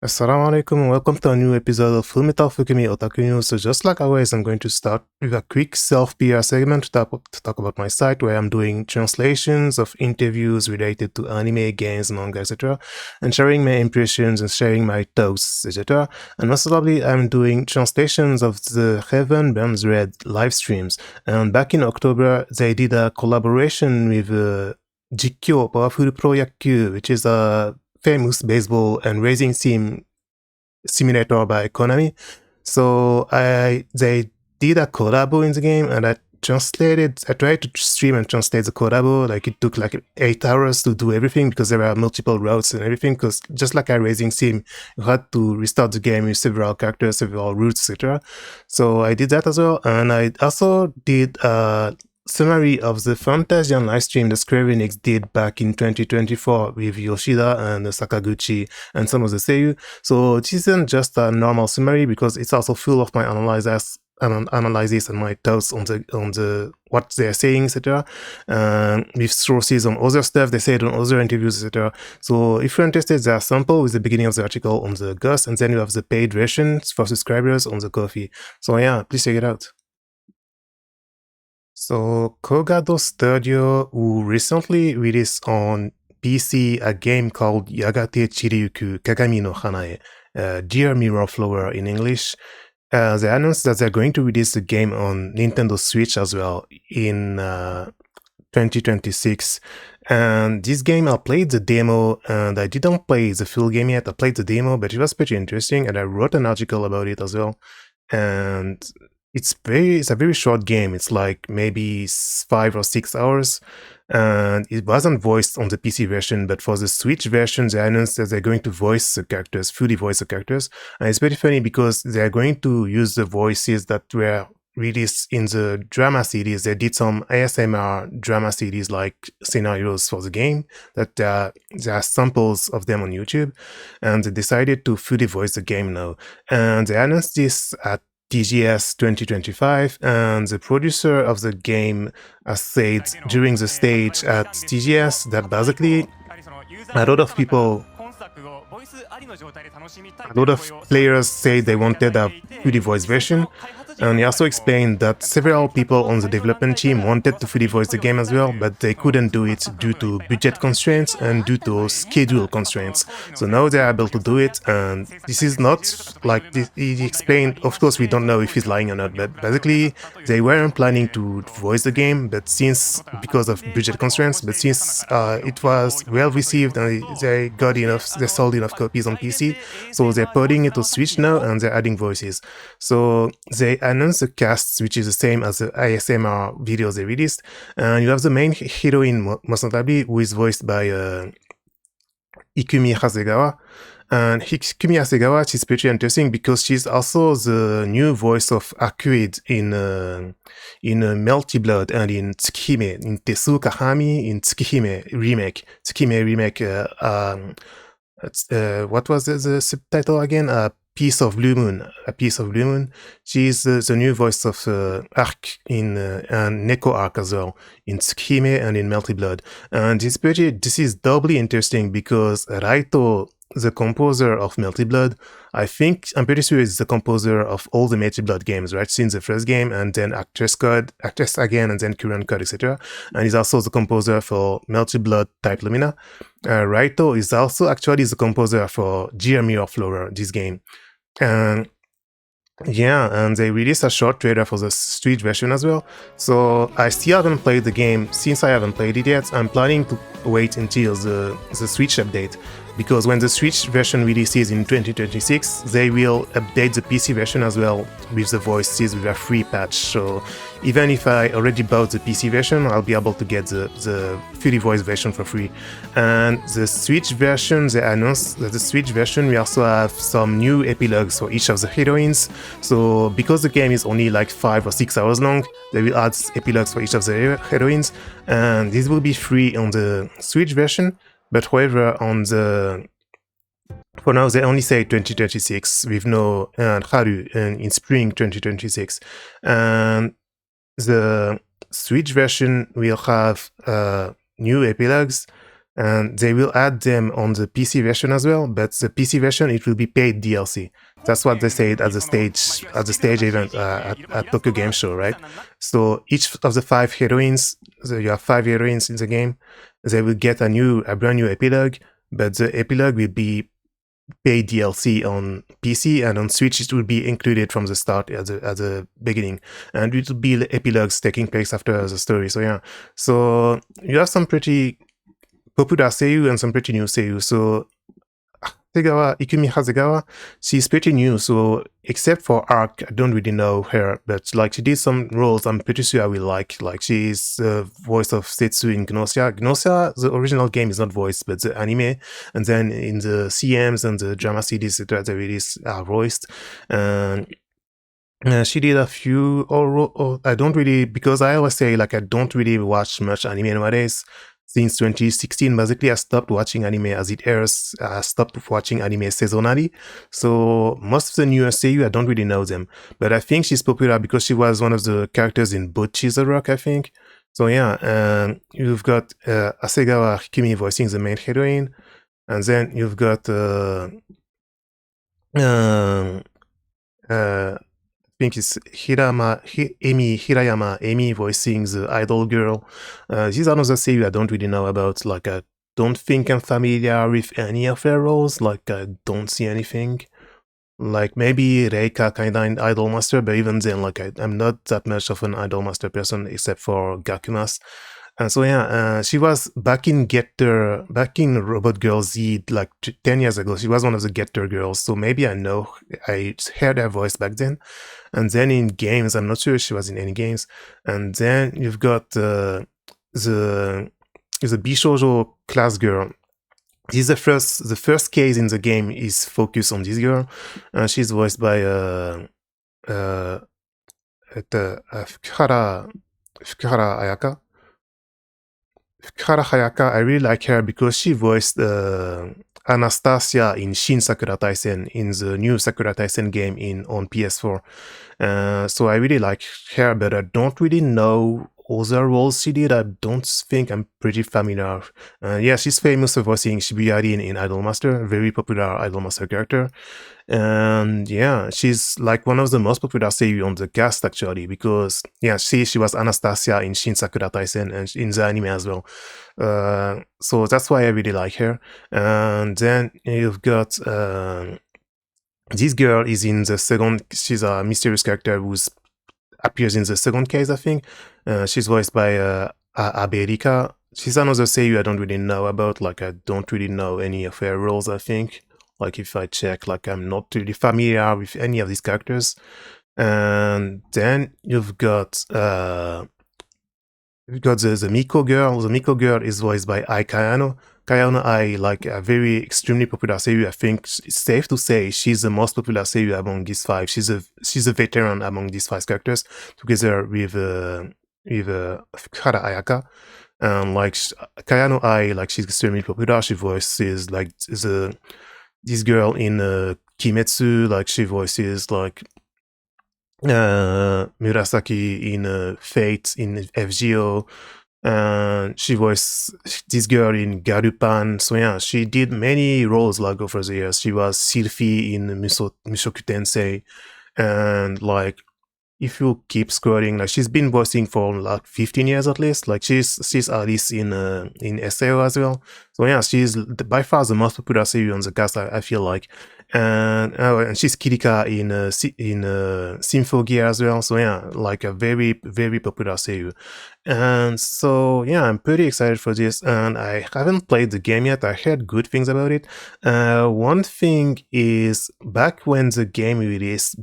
Assalamu alaikum and welcome to a new episode of Fullmetal Fukumi Otaku News. So just like always, I'm going to start with a quick self-PR segment to talk about my site where I'm doing translations of interviews related to anime, games, manga, etc. and sharing my impressions and sharing my thoughts, etc. And most probably I'm doing translations of the Heaven Burns Red live streams. And back in October, they did a collaboration with GiLGuL Powerful Pro Yakkyu, which is a famous baseball and racing sim simulator by Konami. So they did a collabo in the game, and I tried to stream and translate the collabo. Like it took like 8 hours to do everything because there were multiple routes and everything. Because just like a racing sim, you had to restart the game with several characters, several routes, etc. So I did that as well, and I also did summary of the Fantasian livestream that Square Enix did back in 2024 with Yoshida and Sakaguchi and some of the seiyuu. So this isn't just a normal summary because it's also full of my analysis and my thoughts on the what they're saying, etc. With sources on other stuff they said on other interviews, etc. So if you're interested, there's a sample with the beginning of the article on the Gus, and then you have the paid versions for subscribers on the Ko-fi. So yeah, please check it out. So Kogado Studio who recently released on PC a game called Yagate Chiriyuku Kagami no Hanae, Dear Mirror Flower in English. They announced that they're going to release the game on Nintendo Switch as well in 2026. And this game, I played the demo and I didn't play the full game yet. I played the demo, but it was pretty interesting and I wrote an article about it as well. And it's a very short game. It's like maybe 5 or 6 hours, and it wasn't voiced on the PC version, but for the Switch version, they announced that they're going to voice the characters, fully voice the characters. And it's pretty funny because they're going to use the voices that were released in the drama series. They did some ASMR drama series like scenarios for the game that there are samples of them on YouTube, and they decided to fully voice the game now. And they announced this at TGS 2025, and the producer of the game said during the stage at TGS that basically a lot of players say they wanted a fully voiced version, and he also explained that several people on the development team wanted to fully voice the game as well, but they couldn't do it due to budget constraints and due to schedule constraints. So now they're able to do it, and this is not like he explained. Of course, we don't know if he's lying or not, but basically they weren't planning to voice the game, but because of budget constraints, but since it was well received and they sold enough copies on PC, so they're putting it to Switch now and they're adding voices. So they announced the cast, which is the same as the ASMR videos they released, and you have the main heroine, most notably, who is voiced by Ikumi Hasegawa. And Ikumi Hasegawa, she's pretty interesting because she's also the new voice of Akuid in Melty Blood and in Tsukihime, in Tesuka Hami, in Tsukihime remake. What was the subtitle again? A Piece of Blue Moon. She's the new voice of Arc in and Neko Arc as well, in Tsukihime and in Melty Blood. And this is doubly interesting because Raito, the composer of Melty Blood, I'm pretty sure is the composer of all the Melty Blood games, right? Since the first game, and then Actress again, and then Current Code, etc. And he's also the composer for Melty Blood Type Lumina. Raito is also actually the composer for Dear Mirror Flower, this game. And yeah, and they released a short trailer for the Switch version as well. So I still haven't played the game. Since I haven't played it yet, I'm planning to wait until the Switch update, because when the Switch version releases in 2026, they will update the PC version as well with the voices with a free patch. So even if I already bought the PC version, I'll be able to get the fully voiced version for free. And the Switch version, they announced that the Switch version will also have some new epilogues for each of the heroines. So because the game is only like 5 or 6 hours long, they will add epilogues for each of the heroines, and this will be free on the Switch version. But however, for now, they only say 2026 with no Haru in spring 2026. And the Switch version will have new epilogues, and they will add them on the PC version as well. But the PC version, it will be paid DLC. That's what they said at the stage event at Tokyo Game Show, right? So each of the 5 heroines, so you have 5 heroines in the game, they will get a brand new epilogue, but the epilogue will be paid DLC on PC, and on Switch it will be included from the start at the beginning, and it will be epilogues taking place after the story. So yeah, so you have some pretty popular seiyuu and some pretty new seiyuu. So Ikumi Hasegawa, she's pretty new, so except for Arc, I don't really know her, but like she did some roles I'm pretty sure I will like. Like she's the voice of Setsu in Gnosia. Gnosia, the original game is not voiced, but the anime, and then in the CMs and the drama CDs that they release are voiced. She did a few, I don't really, because I always say like I don't really watch much anime nowadays. Since 2016, basically, I stopped watching anime as it airs. I stopped watching anime seasonally. So most of the newer seiyuu, I don't really know them. But I think she's popular because she was one of the characters in Bocchi's Rock, I think. So yeah, you've got Hasegawa Hikumi voicing the main heroine. And then you've got I think it's Hirayama Emi voicing the idol girl. This is another seiyuu I don't really know about. Like, I don't think I'm familiar with any of their roles. Like, I don't see anything. Like, maybe Reika kinda in Idolmaster, but even then, like, I'm not that much of an Idolmaster person except for Gakumas. So yeah, she was back in Robot Girl Z like 10 years ago. She was one of the Getter girls, so maybe I heard her voice back then. And then in games, I'm not sure she was in any games. And then you've got the Bishoujo class girl. This is the first case in the game is focused on this girl. She's voiced by Fukuhara Ayaka. Fukuhara Hayaka, I really like her because she voiced Anastasia in Shin Sakura Taisen, in the new Sakura Taisen game on PS4. So I really like her, but I don't really know other roles she did. I don't think I'm pretty familiar. Yeah, she's famous for voicing Shibuya in Idolmaster, very popular Idolmaster character. And yeah, she's like one of the most popular seiyuu on the cast actually, because yeah, she was Anastasia in Shin Sakura Taisen and in the anime as well. So that's why I really like her. And then you've got this girl is in the second. She's a mysterious character who appears in the second case, I think. She's voiced by Erika. She's another seiyuu I don't really know about. Like, I don't really know any of her roles, I think. Like, if I check, like, I'm not really familiar with any of these characters. And then you've got the Miko girl. The Miko girl is voiced by Ai Kayano. Kayano Ai, like a very extremely popular seiyuu. I think it's safe to say she's the most popular seiyuu among these 5. She's a veteran among these 5 characters, together with Fukuhara Ayaka. And like Kayano Ai, like she's extremely popular. She voices like this girl in Kimetsu. Like she voices like Murasaki in Fate in FGO. She voiced this girl in Garupan. So yeah, she did many roles like over the years. She was Sylphie in Mushoku Tensei, and like if you keep scrolling, like she's been voicing for like 15 years at least. Like she's at least in SAO as well. So yeah, she's by far the most popular seiyuu on the cast, I feel like. And she's Kirika in Symphogear as well. So yeah, like a very, very popular seiyuu. And so yeah, I'm pretty excited for this, and I haven't played the game yet. I heard good things about it. One thing is, back when the demo released,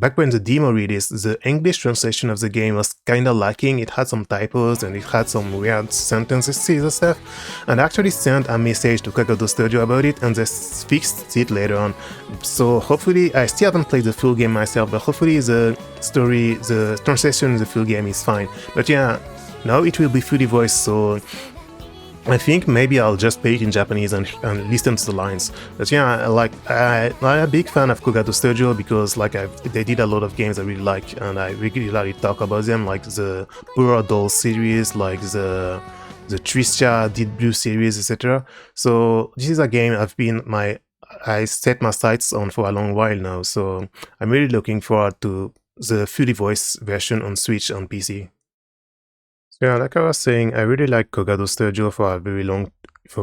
the English translation of the game was kinda lacking. It had some typos and it had some weird sentences and stuff. And I actually sent a message to Kogado Studio about it, and they fixed it later on. So hopefully, I still haven't played the full game myself, but hopefully the translation of the full game is fine. But yeah, now it will be fully voiced, so I think maybe I'll just play it in Japanese and listen to the lines. But yeah, like I'm a big fan of Kogado Studio because like they did a lot of games I really like, and I regularly talk about them, like the Burrow Doll series, like the the Tristia, Deep Blue series, etc. So this is a game I set my sights on for a long while now. So I'm really looking forward to the fully voiced version on Switch on PC. Yeah, like I was saying, I really like Kogado Studio for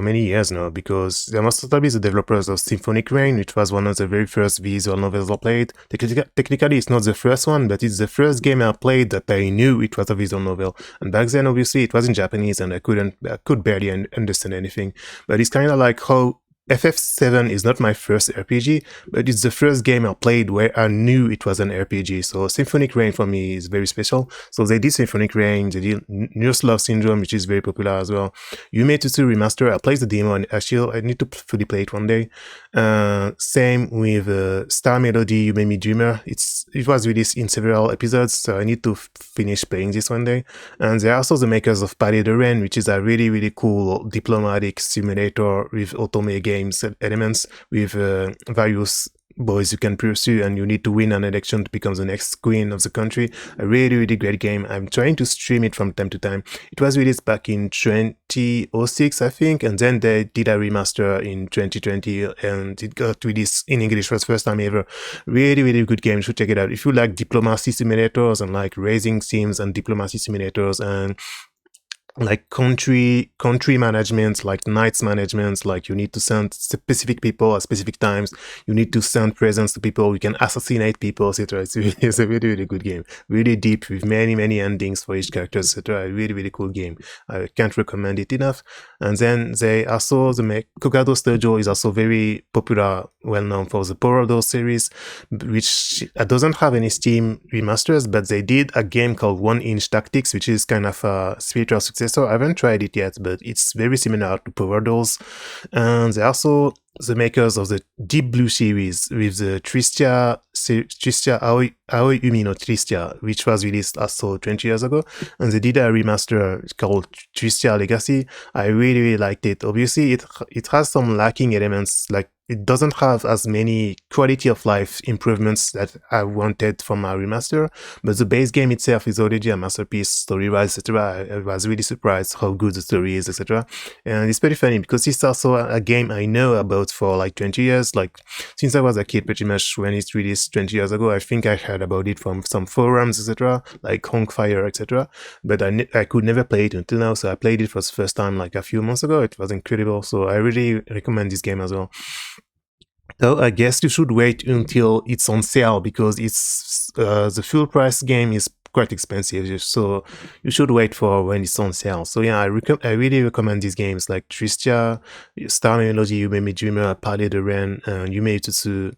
many years now, because they must be the developers of Symphonic Rain, which was one of the very first visual novels I played. Technically, it's not the first one, but it's the first game I played that I knew it was a visual novel. And back then, obviously, it was in Japanese, and I could barely understand anything. But it's kind of like how FF7 is not my first RPG, but it's the first game I played where I knew it was an RPG. So Symphonic Rain for me is very special. So they did Symphonic Rain, they did Nurse Love Syndrome, which is very popular as well. Umetsu Remaster, I played the demo and I need to fully play it one day. Same with Star Melody, You Made Me Dreamer. It was released in several episodes, so I need to finish playing this one day. And they're also the makers of Palais de Rennes, which is a really, really cool diplomatic simulator with otome games elements, with various boys you can pursue, and you need to win an election to become the next queen of the country. A really, really great game. I'm trying to stream it from time to time. It was released back in 2006, I think, and then they did a remaster in 2020, and it got released in English for the first time ever. Really, really good game. You should check it out. If you like diplomacy simulators and like raising sims and diplomacy simulators and like country management, like knights management, like you need to send specific people at specific times, you need to send presents to people, you can assassinate people, etc. It's a really, really good game, really deep, with many endings for each character, etc. Really, really cool game. I can't recommend it enough. And then they also, Kogado Studio is also very popular, well known for the Power Door series, which doesn't have any Steam remasters, but they did a game called 1-Inch Tactics, which is kind of a spiritual successor. I haven't tried it yet, but it's very similar to Power Doors. And they're also the makers of the Deep Blue series with the Tristia Aoi Umi no Tristia, which was released also 20 years ago. And they did a remaster called Tristia Legacy. I really, really liked it. Obviously, it has some lacking elements, like it doesn't have as many quality of life improvements that I wanted from a remaster, but the base game itself is already a masterpiece, story-wise, etc. I was really surprised how good the story is, etc. And it's pretty funny because it's also a game I know about for like 20 years. Like since I was a kid, pretty much when it's released 20 years ago, I think I heard about it from some forums, etc., like Honkfire, etc. But I could never play it until now, so I played it for the first time like a few months ago. It was incredible, so I really recommend this game as well. So I guess you should wait until it's on sale, because it's the full price game is quite expensive, so you should wait for when it's on sale. So yeah, I really recommend these games like Tristia, Star Melody, You Made Me Dreamer, Palais de Rennes, Umetsu,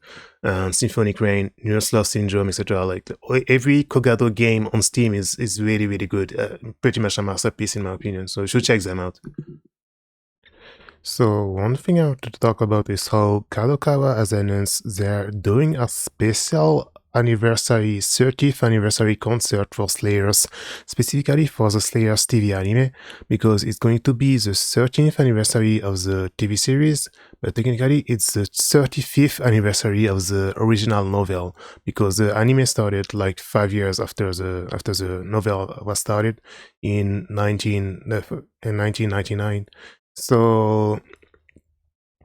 Symphonic Rain, Nurse Love Syndrome, etc. Like every Kogado game on Steam is really, really good. Pretty much a masterpiece in my opinion. So you should check them out. So one thing I wanted to talk about is how Kadokawa has announced they're doing a special 30th anniversary concert for Slayers, specifically for the Slayers TV anime, because it's going to be the 13th anniversary of the TV series, but technically it's the 35th anniversary of the original novel, because the anime started like 5 years after the novel was started in 1999. So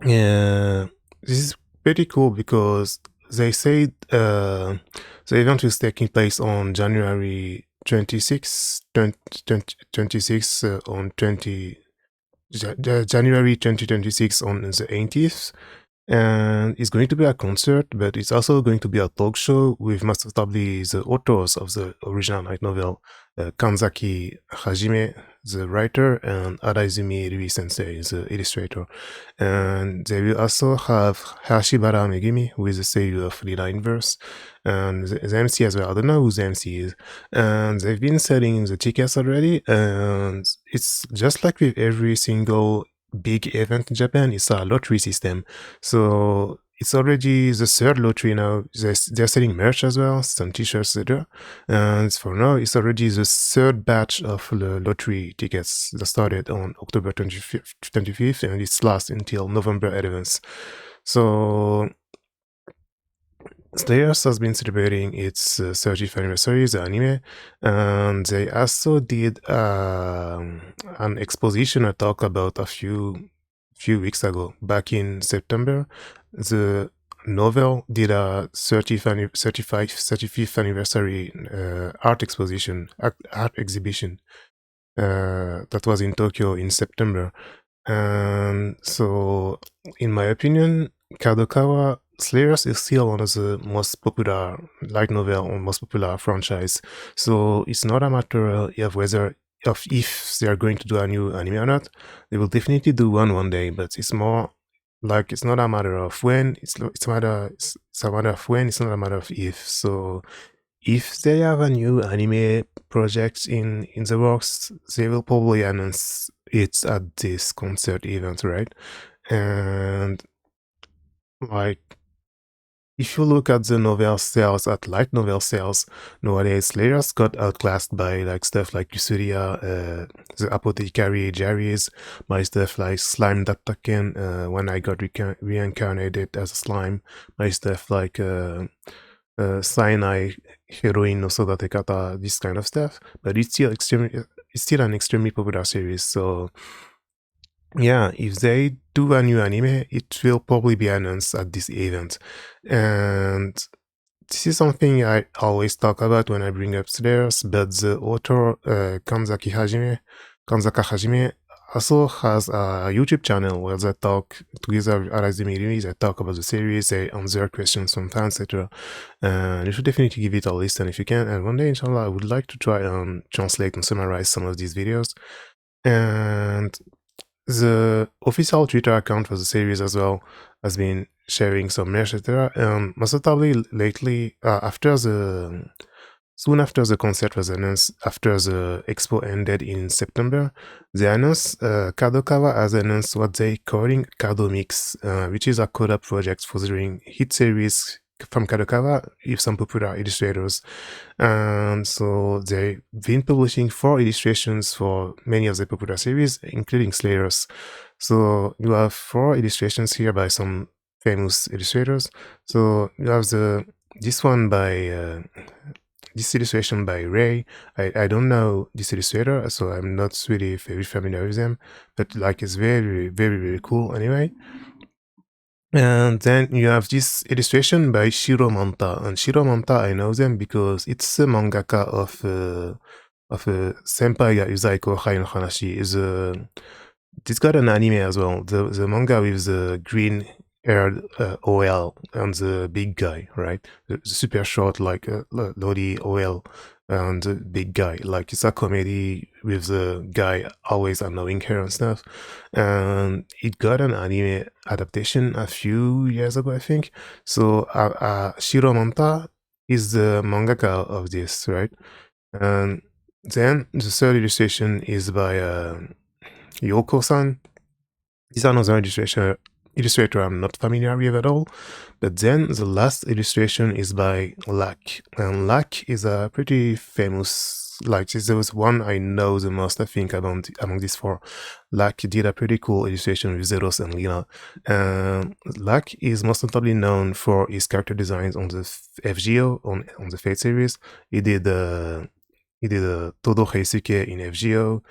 yeah, this is pretty cool because they said the event is taking place on January 26, on January 2026 on the 18th. And it's going to be a concert, but it's also going to be a talk show with most probably the authors of the original light novel, Kanzaki Hajime, the writer, and Araizumi Rui Sensei, the illustrator. And they will also have Hashibara Megumi, who is the seiyuu of Lila Inverse, and the MC as well. I don't know who the MC is. And they've been selling the tickets already, and it's just like with every single big event in Japan, it's a lottery system. So it's already the third lottery now. They're selling merch as well, some t-shirts, etc. And for now, it's already the third batch of the lottery tickets that started on October 25th, and it's lasts until November 11th. So Slayers has been celebrating its 30th anniversary, the anime, and they also did an exposition I talked about a few weeks ago, back in September. The novel did a 35th anniversary art exhibition that was in Tokyo in September. And so, in my opinion, Kadokawa Slayers is still one of the most popular light novel or most popular franchise. So it's not a matter of whether if they are going to do a new anime or not. They will definitely do one day, but it's more like it's not a matter of when. It's a matter of when. It's not a matter of if. So if they have a new anime project in the works, they will probably announce it at this concert event, right? And like, if you look at the novel sales, at light novel sales, nowadays Slayers got outclassed by like stuff like Kusuria, the Apothecary Jerry's, by stuff like Slime Dattaken, when I got reincarnated as a slime, by stuff like Cyanide Heroine no Sodatekata, this kind of stuff. But it's still an extremely popular series, so yeah, if they do a new anime, it will probably be announced at this event. And this is something I always talk about when I bring up Slayers, but the author, Kanzaka Hajime, also has a YouTube channel where they talk, together with Arazumi Rui, they talk about the series, they answer questions from fans, etc. And you should definitely give it a listen if you can. And one day, inshallah, I would like to try and translate and summarize some of these videos. And the official Twitter account for the series as well has been sharing some merch, etc. Most notably lately, soon after the concert was announced, after the expo ended in September, they announced Kadokawa has announced what they calling Kado Mix, which is a collab project featuring hit series from Kadokawa with some popular illustrators. And so they've been publishing 4 illustrations for many of the popular series, including Slayers. So you have 4 illustrations here by some famous illustrators. So you have this one by this illustration by Ray. I don't know this illustrator, so I'm not really very familiar with them, but like it's very, very, very cool anyway. And then you have this illustration by Shiro Manta. And Shiro Manta, I know them because it's a mangaka of Senpai ga Uzaiko Hai no Hanashi. It's got an anime as well. The manga with the green haired OL and the big guy, right? The super short, like Lodi OL and the big guy. Like it's a comedy with the guy always annoying her and stuff. And it got an anime adaptation a few years ago, I think. So Shiro Manta is the mangaka of this, right? And then the third illustration is by Yoko-san. This is another illustrator I'm not familiar with at all. But then the last illustration is by Lack. And Lack is a pretty famous, like there was one I know the most, I think, among these 4. Lack did a pretty cool illustration with Zeros and Lina. Lack is most notably known for his character designs on the FGO, on the Fate series. He did Todo Heisuke in FGO.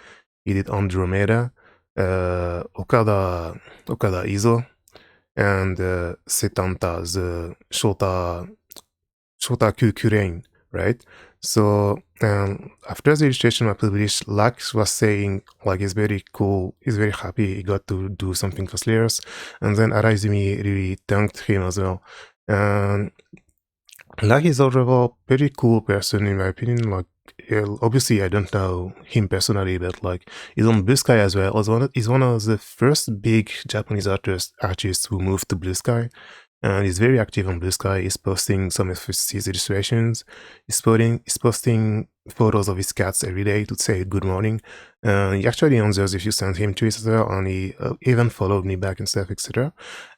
He did Andromeda, Okada Izo, and Setanta, the Shota Kukurain, right? So after the illustration was published, Lax was saying like he's very cool, he's very happy he got to do something for Slayers, and then Araizumi really thanked him as well. And Lack is overall pretty cool person in my opinion. Like obviously I don't know him personally, but like he's on Blue Sky as well. He's one of the first big Japanese artists who moved to Blue Sky. And he's very active on Blue Sky. He's posting some of his illustrations. He's posting photos of his cats every day to say good morning. He actually answers if you send him tweets as well, and he even followed me back and stuff, etc.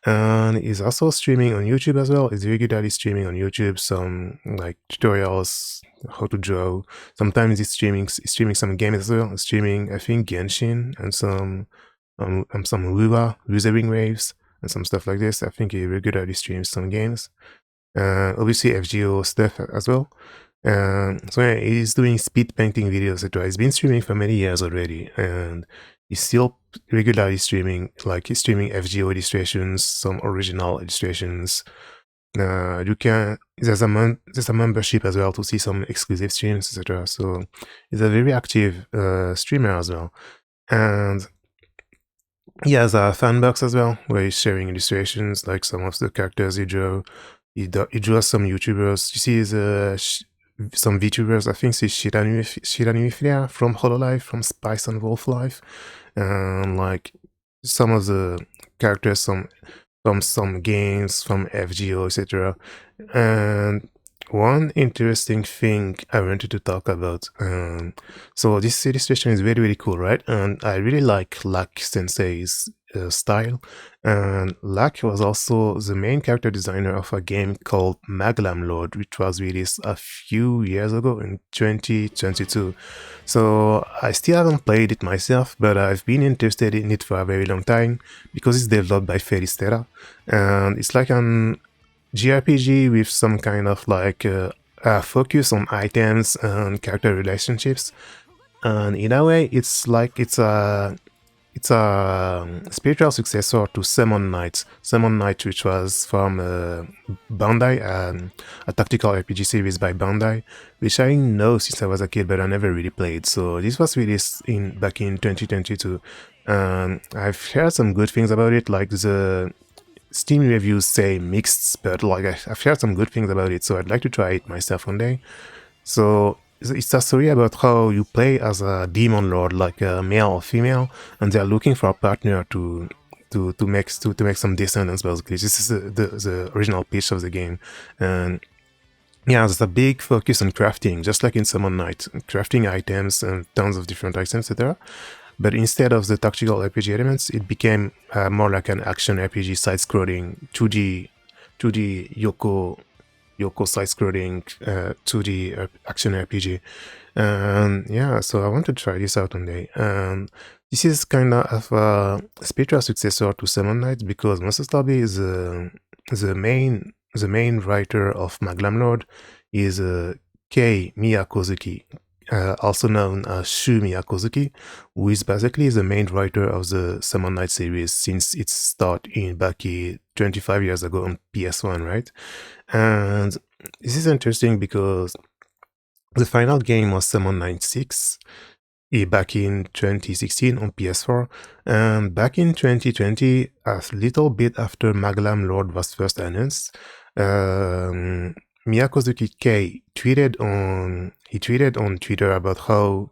And he's also streaming on YouTube as well. He's regularly streaming on YouTube some like tutorials, how to draw. Sometimes he's streaming some games as well. He's streaming, I think, Genshin and some Wuthering Waves and some stuff like this. I think he regularly streams some games. Obviously FGO stuff as well. So yeah, he's doing speed painting videos, etc. He's been streaming for many years already, and he's still regularly streaming, like he's streaming FGO illustrations, some original illustrations. You can there's a membership as well to see some exclusive streams, etc. So he's a very active streamer as well, and he has a fan box as well where he's sharing illustrations, like some of the characters he drew. He draws some YouTubers. You see, some VTubers. I think it's Shiranui from Hololive, from Spice and Wolf Life, and like some of the characters, from some games, from FGO, etc. And one interesting thing I wanted to talk about. So this illustration is very, very cool, right? And I really like Lack Sensei's style. And Lack was also the main character designer of a game called Maglam Lord, which was released a few years ago in 2022. So I still haven't played it myself, but I've been interested in it for a very long time because it's developed by Feristera. And it's like an JRPG with some kind of like focus on items and character relationships, and in a way, it's like it's a spiritual successor to Summon Knight. Summon Knight, which was from Bandai, a tactical RPG series by Bandai, which I know since I was a kid, but I never really played. So this was released back in 2022. I've heard some good things about it, like the Steam reviews say mixed, but like I've heard some good things about it, so I'd like to try it myself one day. So it's a story about how you play as a demon lord, like a male or female, and they're looking for a partner to make some descendants. Basically, this is the original pitch of the game, and yeah, there's a big focus on crafting, just like in Summon Night, crafting items and tons of different items, etc. But instead of the tactical RPG elements, it became more like an action RPG side-scrolling 2D Yoko side-scrolling 2D action RPG. And yeah, so I want to try this out one day. And this is kind of a spiritual successor to Summon Knight because Masastabi is the main writer of Maglam Lord is Kei Miyakozuki, also known as Shu Miyakozuki, who is basically the main writer of the Summon Knight series since its start back 25 years ago on PS1, right? And this is interesting because the final game was Summon Knight 6 back in 2016 on PS4, and back in 2020, a little bit after Maglam Lord was first announced, Miyakozuki Kei tweeted on Twitter about how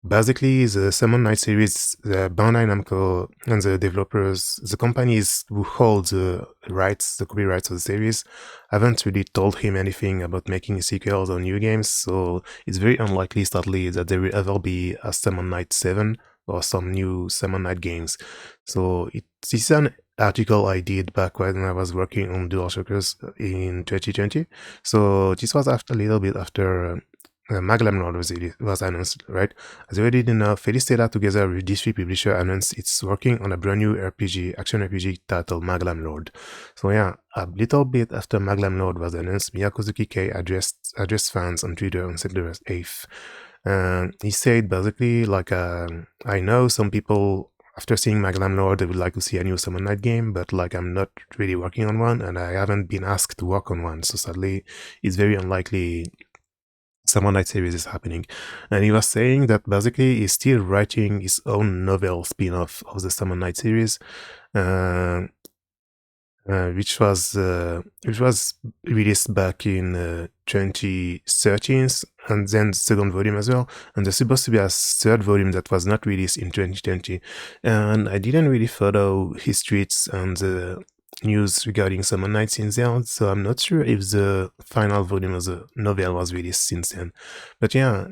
basically the Summon Night series, the Bandai Namco and the developers, the companies who hold the copyrights of the series, haven't really told him anything about making sequels or new games, so it's very unlikely, sadly, that there will ever be a Summon Night 7 or some new Summon Night games. So this is an article I did back when I was working on DualShockers in 2020. So this was a little bit after Maglam Lord was announced, right? As you already know, Felicita together with D3 Publisher announced it's working on a brand new action RPG titled Maglam Lord. So yeah, a little bit after Maglam Lord was announced, Miyakozuki Kei addressed fans on Twitter on September 8th. He said basically like, I know some people after seeing Maglam Lord, they would like to see a new Summon Night game, but like I'm not really working on one, and I haven't been asked to work on one, so sadly, it's very unlikely Summon Night series is happening. And he was saying that basically he's still writing his own novel spin-off of the Summon Night series, which was released back in 2013, and then the second volume as well. And there's supposed to be a third volume that was not released in 2020. And I didn't really follow his tweets and the news regarding Summon Night since then, so I'm not sure if the final volume of the novel was released since then. But yeah,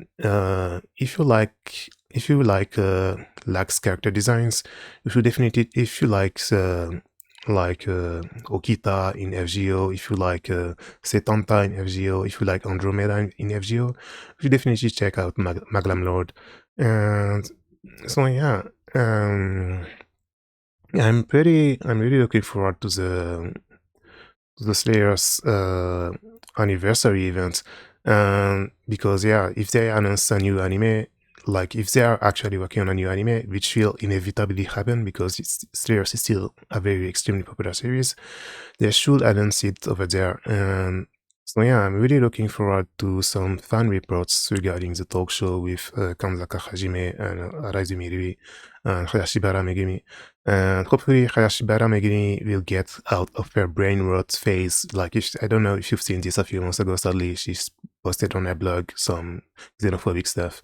if you like Lax character designs, if you like Okita in FGO, if you like Setanta in FGO, if you like Andromeda in FGO, you should definitely check out Maglam Lord. And so yeah, I'm really looking forward to the Slayer's anniversary event, because yeah, if they announce a new anime, like if they are actually working on a new anime, which will inevitably happen because Slayers is still a very extremely popular series, they should announce it over there. And so yeah, I'm really looking forward to some fan reports regarding the talk show with Kanzaka Hajime and Araizumi Rui and Hayashibara Megumi. And hopefully Hayashibara Megumi will get out of her brain rot phase. Like, I don't know if you've seen this a few months ago, sadly, she's posted on her blog some xenophobic stuff.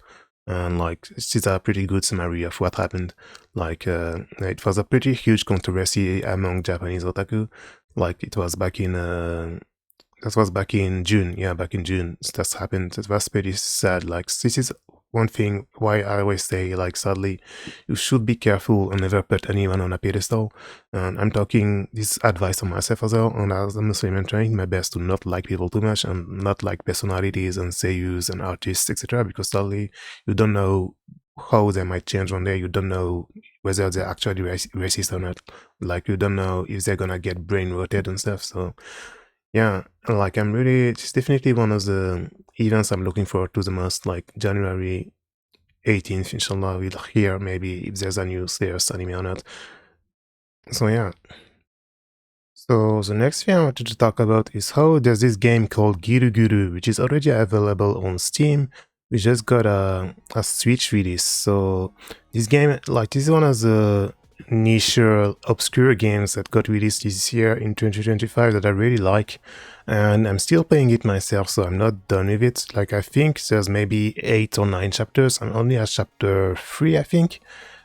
And like, she's a pretty good summary of what happened. Like, it was a pretty huge controversy among Japanese otaku. Like, it was back in that was back in June. Yeah, back in June that's happened. It was pretty sad. Like, this is one thing why I always say, like, sadly, you should be careful and never put anyone on a pedestal. And I'm talking this advice on myself as well. And as a Muslim, I'm trying my best to not like people too much and not like personalities and seiyus and artists, etc. Because sadly, you don't know how they might change one day. You don't know whether they're actually racist or not. Like, you don't know if they're gonna get brain rotted and stuff. So yeah, like, it's definitely one of the events I'm looking forward to the most. Like, January 18th, inshallah, we'll hear maybe if there's a new Slayers anime or not. So yeah. So the next thing I wanted to talk about is how there's this game called GiLGuL, which is already available on Steam. We just got a Switch release. So this game, like, this is one of the niche obscure games that got released this year in 2025 that I really like. And I'm still playing it myself, so I'm not done with it. Like, I think there's maybe 8 or 9 chapters. I'm only at chapter 3, I think.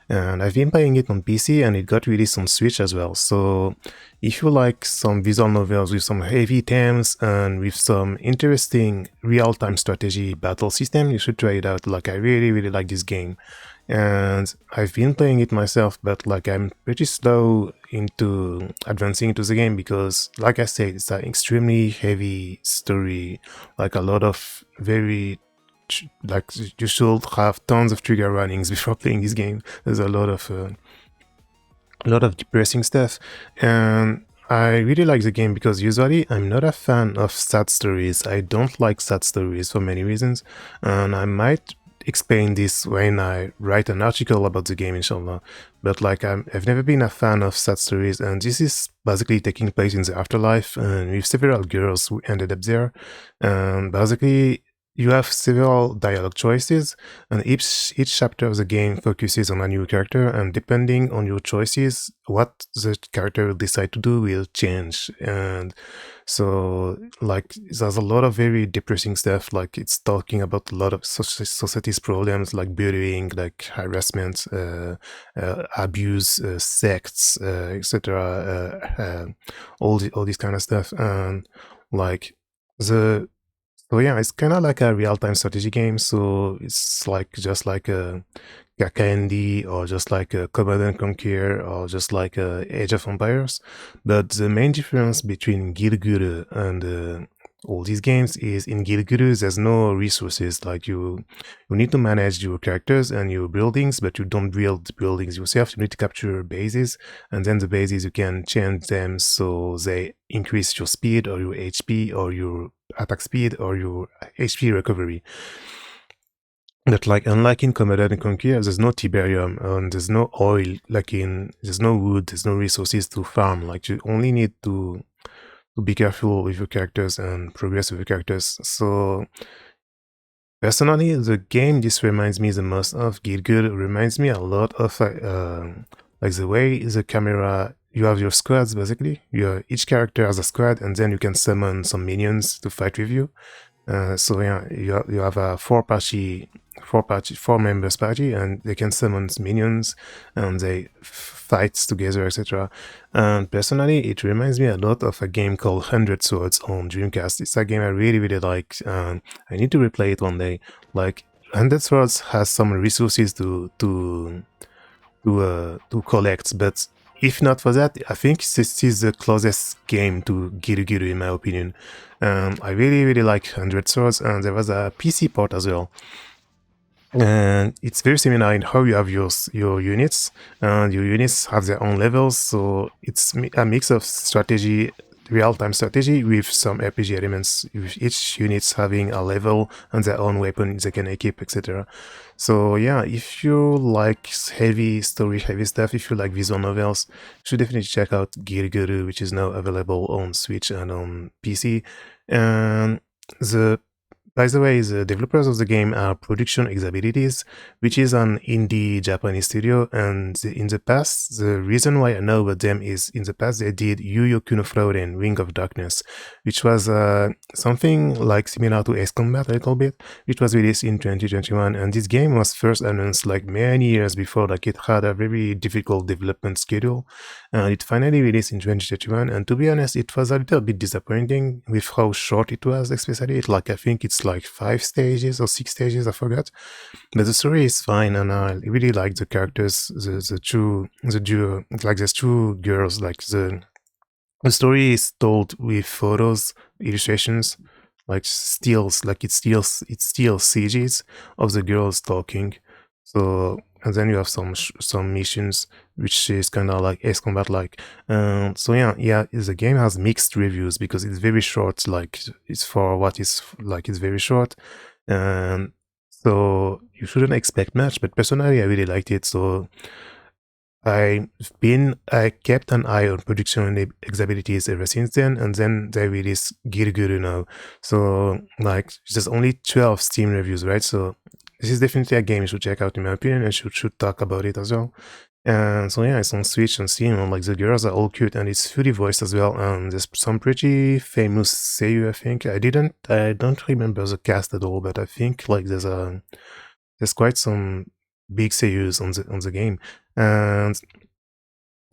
And I've been playing it on PC and it got released on Switch as well. So if you like some visual novels with some heavy themes and with some interesting real-time strategy battle system, you should try it out. Like, I really, really like this game. And I've been playing it myself, but like, I'm pretty slow into advancing into the game because, like I said, it's an extremely heavy story, like a lot of very, like, you should have tons of trigger warnings before playing this game. There's a lot of depressing stuff, and I really like the game because usually I'm not a fan of sad stories. I don't like sad stories for many reasons, and I might explain this when I write an article about the game, inshallah. But like, I've never been a fan of sad stories, and this is basically taking place in the afterlife, and with several girls who ended up there. And basically, you have several dialogue choices, and each chapter of the game focuses on a new character, and depending on your choices, what the character will decide to do will change. And so, like, there's a lot of very depressing stuff. Like, it's talking about a lot of society's problems, like bullying, like harassment, abuse, sects, etc. All this kind of stuff. And like, so yeah, it's kind of like a real-time strategy game. So it's like just like a Candy, or just like a Command and Conquer, or just like a Age of Empires. But the main difference between GiLGuL and all these games is, in GiLGuL there's no resources. Like, you need to manage your characters and your buildings, but you don't build buildings yourself. You need to capture bases, and then the bases, you can change them so they increase your speed or your HP or your attack speed or your HP recovery. But like, unlike in Command and Conquer, there's no Tiberium and there's no oil. Like, there's no wood, there's no resources to farm. Like, you only need to be careful with your characters and progress with your characters. So personally, the game this reminds me the most of GiLGuL reminds me a lot of like the way the camera, you have your squads basically. Each character has a squad, and then you can summon some minions to fight with you. So yeah, you have a four members party, and they can summon minions and they fight together, etc. And personally, it reminds me a lot of a game called 100 Swords on Dreamcast. It's a game I really, really like. I need to replay it one day. Like, 100 Swords has some resources to collect, but if not for that, I think this is the closest game to GiLGuL in my opinion. I really, really like 100 Swords, and there was a PC port as well. And it's very similar in how you have your units, and your units have their own levels, so it's a mix of strategy, real-time strategy with some RPG elements, with each unit having a level and their own weapon they can equip, etc. So yeah, if you like heavy story, heavy stuff, if you like visual novels, you should definitely check out GiLGuL, which is now available on Switch and on PC. And by the way, the developers of the game are Production Exabilities, which is an indie Japanese studio, and in the past, the reason why I know about them is in the past they did Yu Yu Kuno Wing of Darkness, which was something like similar to Ace Combat a little bit, which was released in 2021, and this game was first announced like many years before, like it had a very difficult development schedule, and it finally released in 2021, and to be honest, it was a little bit disappointing with how short it was, especially I think it's like 5 stages or 6 stages, I forgot. But the story is fine, and I really like the characters, the duo, like there's two girls, like the story is told with photos, illustrations, like stills, like it's still CGs of the girls talking. So, and then you have some missions, which is kind of like Ace Combat like. So yeah, the game has mixed reviews because it's very short. Like it's for what is like it's very short, and so you shouldn't expect much. But personally, I really liked it. So I kept an eye on Production Exabilities ever since then, and then they released GiLGuL now. So like there's only 12 Steam reviews, right? So this is definitely a game you should check out in my opinion, and should talk about it as well. And so yeah, it's on Switch and Steam, and like the girls are all cute, and it's fully voiced as well. And there's some pretty famous seiyuu, I think. I don't remember the cast at all, but I think like there's quite some big seiyus on the game. And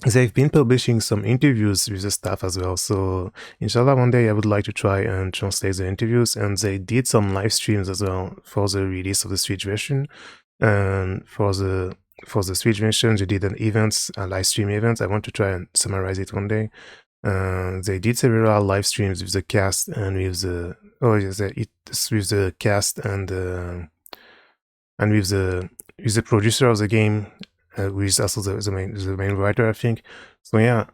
they've been publishing some interviews with the staff as well. So inshallah, one day I would like to try and translate the interviews. And they did some live streams as well for the release of the Switch version. And for the Switch version, they did a live stream event. I want to try and summarize it one day. They did several live streams with the cast and with the with the cast and with the producer of the game, who is also the main writer, I think. So yeah,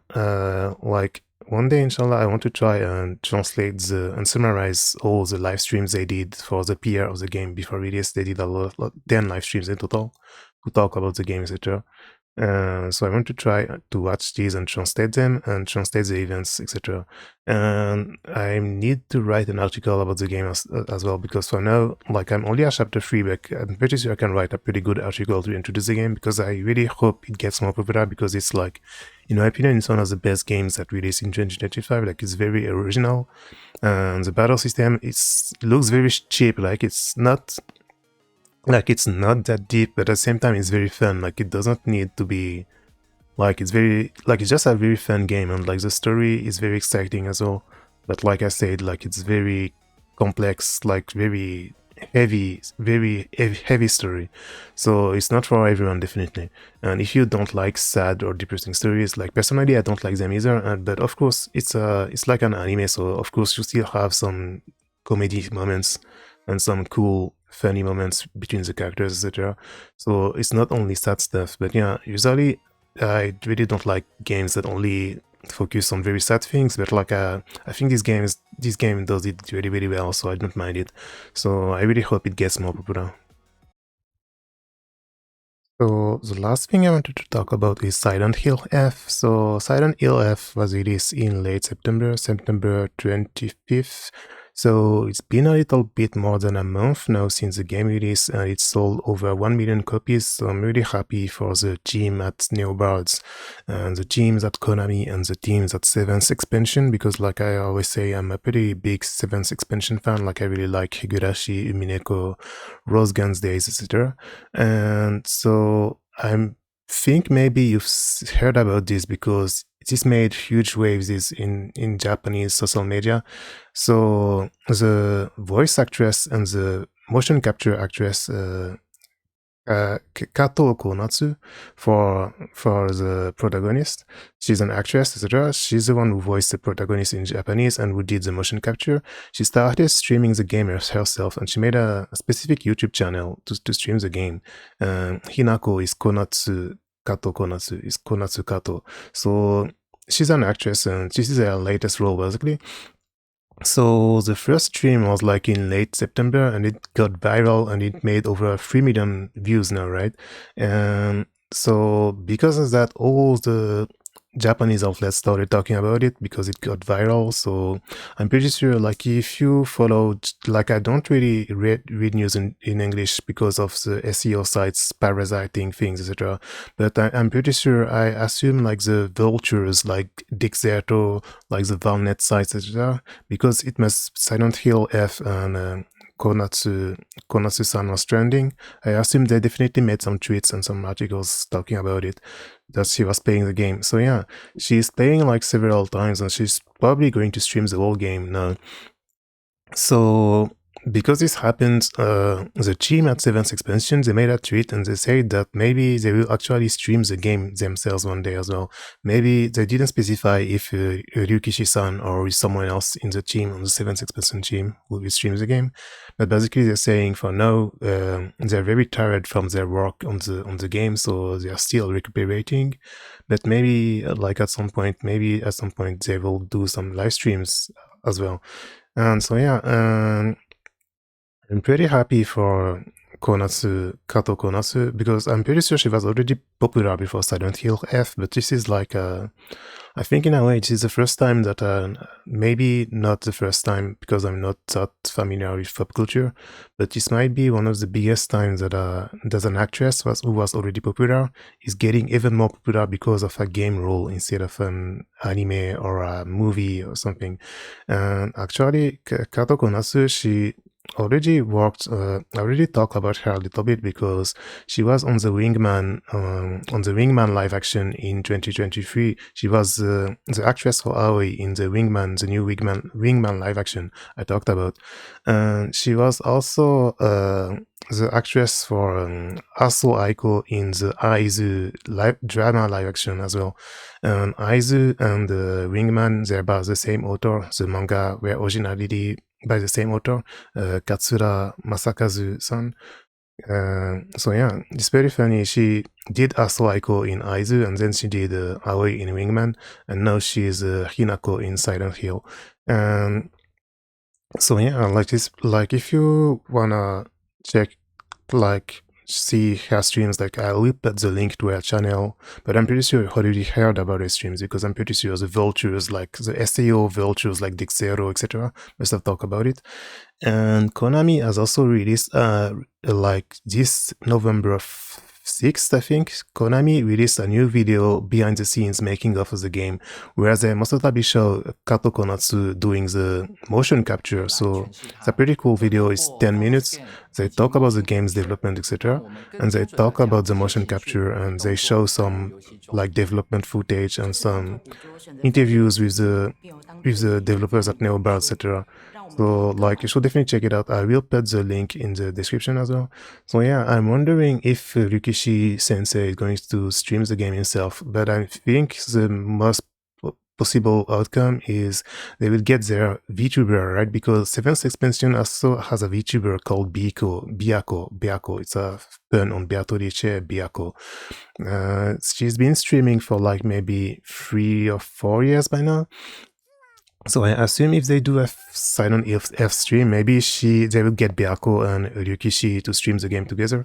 like one day, inshallah, I want to try and translate and summarize all the live streams they did for the PR of the game before release. They did a lot 10 live streams in total to talk about the game, etc. So I want to try to watch these and translate them and translate the events, etc. And I need to write an article about the game as well, because for now, like I'm only at chapter 3, but I'm pretty sure I can write a pretty good article to introduce the game, because I really hope it gets more popular, because it's like, in my opinion, it's one of the best games that released in 2025. Like it's very original, and the battle system looks very cheap. Like it's not that deep, but at the same time it's very fun. Like it doesn't need to be like it's just a very fun game, and like the story is very exciting as well. But like I said, like it's very complex, like very heavy story. So it's not for everyone, definitely. And if you don't like sad or depressing stories, like personally I don't like them either. But of course it's like an anime, so of course you still have some comedy moments and some cool funny moments between the characters, etc. So it's not only sad stuff, but yeah, usually I really don't like games that only focus on very sad things, but like I think this game does it really, really well, so I don't mind it. So I really hope it gets more popular. So the last thing I wanted to talk about is Silent Hill F. So Silent Hill F was released in late September 25th. So it's been a little bit more than a month now since the game release, and it sold over 1 million copies. So I'm really happy for the team at Neobards, and the teams at Konami, and the teams at 7th Expansion, because like I always say, I'm a pretty big 7th Expansion fan. Like I really like Higurashi, Umineko, Rose Guns Days, etc. And so I think maybe you've heard about this, because this made huge waves in Japanese social media. So the voice actress and the motion capture actress, Kato Konatsu, for the protagonist, she's an actress, etc. She's the one who voiced the protagonist in Japanese and who did the motion capture. She started streaming the game herself, and she made a specific YouTube channel to stream the game. Hinako is Konatsu, Kato Konatsu is Konatsu Kato. So she's an actress, and this is her latest role basically. So the first stream was like in late September, and it got viral, and it made over 3 million views now, right? And so because of that, all the Japanese outlets started talking about it because it got viral. So I'm pretty sure, like, if you followed, like, I don't really read news in English because of the SEO sites parasiting things, etc. But I'm pretty sure, I assume, like, the vultures, like Dexerto, like the Valnet sites, etc. Because it must Silent Hill F and Konatsu-san was trending. I assume they definitely made some tweets and some articles talking about it, that she was playing the game. So yeah, she's playing like several times, and she's probably going to stream the whole game now. So because this happened, the team at 7th Expansion, they made a tweet and they said that maybe they will actually stream the game themselves one day as well. Maybe they didn't specify if Ryukishi-san or someone else in the team, on the 7th Expansion team, will stream the game. But basically they're saying for now, they're very tired from their work on the game, so they are still recuperating. But maybe at some point they will do some live streams as well. And so yeah, I'm pretty happy for Kato Konatsu, because I'm pretty sure she was already popular before Silent Hill F, but this is like I think in a way this is the first time that, maybe not the first time because I'm not that familiar with pop culture, but this might be one of the biggest times that an actress who was already popular is getting even more popular because of a game role instead of an anime or a movie or something. And actually, Kato Konatsu, she already talked about her a little bit because she was on the Wingman live action in 2023. She was the actress for Aoi in the new Wingman live action I talked about. And she was also the actress for Aso Aiko in the Aizu drama live action as well. And Aizu and Wingman, they're by the same author. The manga were originally by the same author, Katsura Masakazu-san. So yeah, it's very funny. She did Aso Aiko in Aizu, and then she did Aoi in Wingman, and now she is Hinako in Silent Hill. So yeah, like if you wanna check, like, see her streams, like, I will put the link to her channel, but I'm pretty sure you already heard about her streams because I'm pretty sure the vultures, like the SEO vultures like Dexerto, etc., must have talked about it. And Konami has also released, like this November 6th, I think, Konami released a new video behind the scenes making of the game, where they most notably show Kato Konatsu doing the motion capture. So it's a pretty cool video. It's 10 minutes. They talk about the game's development, etc., and they talk about the motion capture, and they show some like development footage and some interviews with the developers at Neobar, etc. So like, you should definitely check it out. I will put the link in the description as well. So yeah, I'm wondering if Ryukishi Sensei is going to stream the game himself, but I think the most possible outcome is they will get their VTuber, right? Because 7th Expansion also has a VTuber called Biako. It's a pun on Beato Dice, Biako. She's been streaming for like maybe 3 or 4 years by now. So I assume if they do a Silent F stream, maybe they will get Biako and Ryukishi to stream the game together.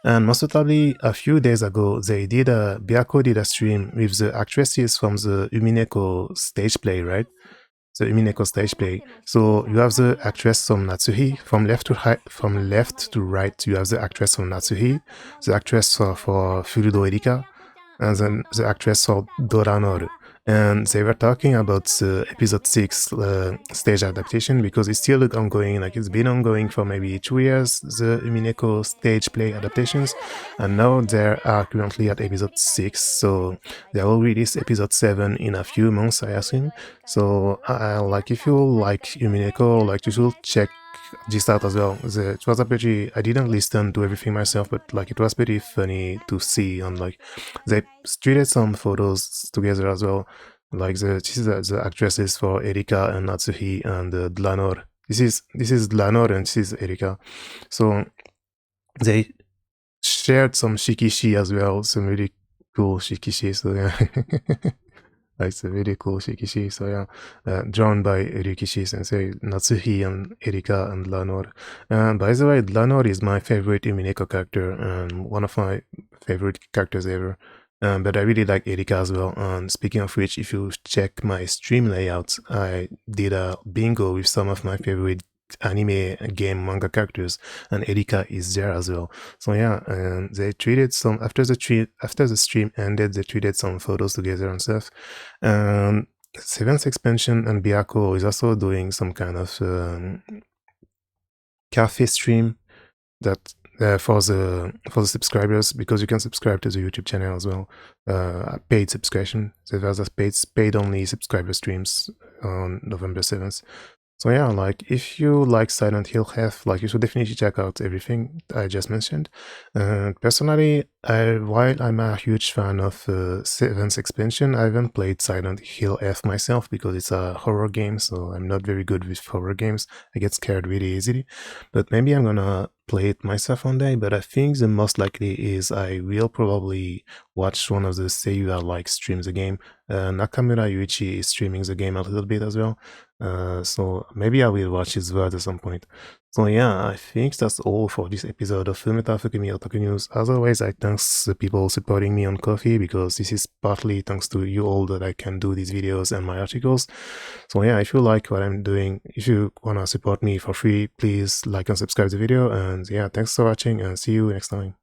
And most notably, a few days ago, Biako did a stream with the actresses from the Umineko stage play, right? The Umineko stage play. So you have the actress from Natsuhi. From left to right, you have the actress from Natsuhi, the actress for Furudo Erika, and then the actress for Dlanor. And they were talking about the episode 6 stage adaptation, because it's still ongoing. Like, it's been ongoing for maybe 2 years, the Umineko stage play adaptations, and now they are currently at episode 6, so they will release episode 7 in a few months, I assume. So like, if you like Umineko, like, you should check this out as well. It was I didn't listen to everything myself, but like, it was pretty funny to see, and like, they tweeted some photos together as well. Like, the actresses for Erika and Natsuhi and Dlanor. This is Dlanor and this is Erika. So they shared some shikishi as well, some really cool shikishi. So yeah. It's a really cool shikishi. So yeah, drawn by Rikishi Sensei, Natsuhi, and Erika, and Dlanor. And by the way, Dlanor is my favorite Umineko character and one of my favorite characters ever. But I really like Erika as well. And speaking of which, if you check my stream layouts, I did a bingo with some of my favorite anime, game, manga characters, and Erika is there as well. So yeah, and they tweeted some after the stream ended. They tweeted some photos together and stuff. Seventh expansion and Byako is also doing some kind of cafe stream that for the subscribers, because you can subscribe to the YouTube channel as well. Paid subscription. So there's a paid only subscriber streams on November 7th. So yeah, like if you like Silent Hill F, like you should definitely check out everything I just mentioned. Personally, while I'm a huge fan of 7th expansion, I haven't played Silent Hill F myself because it's a horror game, so I'm not very good with horror games. I get scared really easily. But maybe I'm gonna play it myself one day, but I think the most likely is I will probably watch one of the Seiyu I like streams the game. Nakamura Yuichi is streaming the game a little bit as well. So maybe I will watch his VOD at some point. So yeah, I think that's all for this episode of Fullmetal Fukumi Otaku News. As always, I thanks the people supporting me on Ko-fi, because this is partly thanks to you all that I can do these videos and my articles. So yeah, if you like what I'm doing, if you wanna support me for free, please like and subscribe the video. And yeah, thanks for watching and see you next time.